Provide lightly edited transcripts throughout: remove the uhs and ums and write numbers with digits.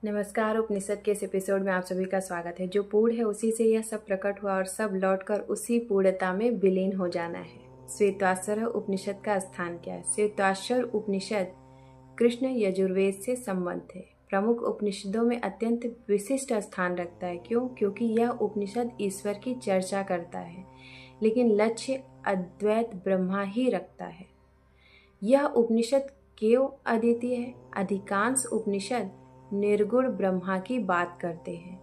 नमस्कार। उपनिषद के इस एपिसोड में आप सभी का स्वागत है। जो पूर्ण है उसी से यह सब प्रकट हुआ और सब लौटकर उसी पूर्णता में विलीन हो जाना है। श्वेताश्वर उपनिषद का स्थान क्या है? श्वेताश्वर उपनिषद कृष्ण यजुर्वेद से संबंध है। प्रमुख उपनिषदों में अत्यंत विशिष्ट स्थान रखता है। क्यों? क्योंकि यह उपनिषद ईश्वर की चर्चा करता है, लेकिन लक्ष्य अद्वैत ब्रह्मा ही रखता है। यह उपनिषद क्यों अद्वितीय है? अधिकांश उपनिषद निर्गुण ब्रह्मा की बात करते हैं,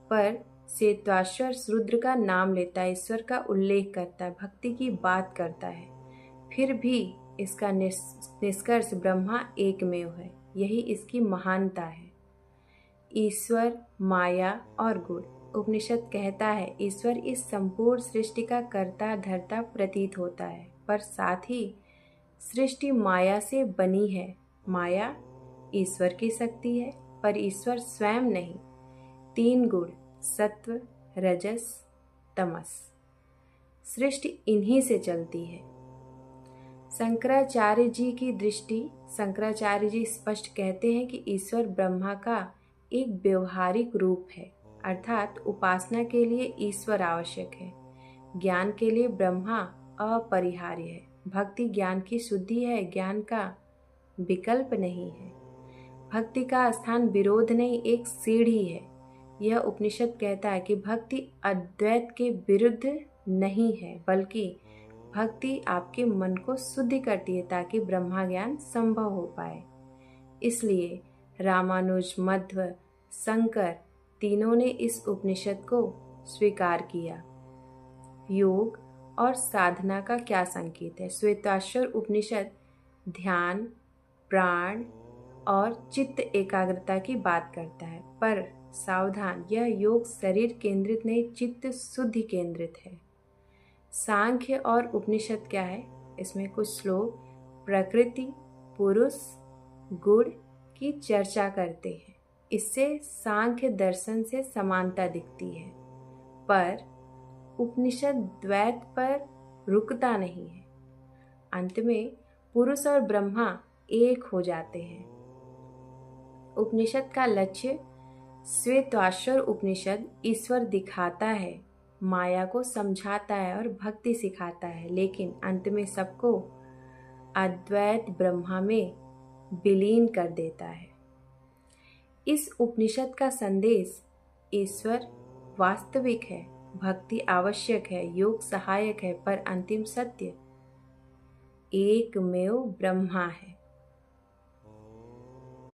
पर श्वेताश्वर रुद्र का नाम लेता है, ईश्वर का उल्लेख करता है, भक्ति की बात करता है। फिर भी इसका निष्कर्ष ब्रह्मा एकमेव है। यही इसकी महानता है। ईश्वर, माया और गुण। उपनिषद कहता है ईश्वर इस संपूर्ण सृष्टि का कर्ता धर्ता प्रतीत होता है, पर साथ ही सृष्टि माया से बनी है। माया ईश्वर की शक्ति है, पर ईश्वर स्वयं नहीं। 3 गुण सत्व, रजस, तमस, सृष्टि इन्हीं से चलती है। शंकराचार्य जी की दृष्टि, शंकराचार्य जी स्पष्ट कहते हैं कि ईश्वर ब्रह्मा का एक व्यवहारिक रूप है, अर्थात उपासना के लिए ईश्वर आवश्यक है, ज्ञान के लिए ब्रह्मा अपरिहार्य है। भक्ति ज्ञान की शुद्धि है, ज्ञान का विकल्प नहीं है। भक्ति का स्थान विरोध नहीं, एक सीढ़ी है। यह उपनिषद कहता है कि भक्ति अद्वैत के विरुद्ध नहीं है, बल्कि भक्ति आपके मन को शुद्ध करती है ताकि ब्रह्मा ज्ञान संभव हो पाए। इसलिए रामानुज, मध्व, शंकर तीनों ने इस उपनिषद को स्वीकार किया। योग और साधना का क्या संकेत है? श्वेताश्वर उपनिषद ध्यान, प्राण और चित्त एकाग्रता की बात करता है, पर सावधान, यह योग शरीर केंद्रित नहीं, चित्त शुद्धि केंद्रित है। सांख्य और उपनिषद क्या है? इसमें कुछ श्लोक प्रकृति, पुरुष, गुण की चर्चा करते हैं। इससे सांख्य दर्शन से समानता दिखती है, पर उपनिषद द्वैत पर रुकता नहीं है। अंत में पुरुष और ब्रह्मा एक हो जाते हैं। उपनिषद का लक्ष्य, श्वेताश्वर उपनिषद ईश्वर दिखाता है, माया को समझाता है और भक्ति सिखाता है, लेकिन अंत में सबको अद्वैत ब्रह्मा में विलीन कर देता है। इस उपनिषद का संदेश, ईश्वर वास्तविक है, भक्ति आवश्यक है, योग सहायक है, पर अंतिम सत्य एकमेव ब्रह्मा है।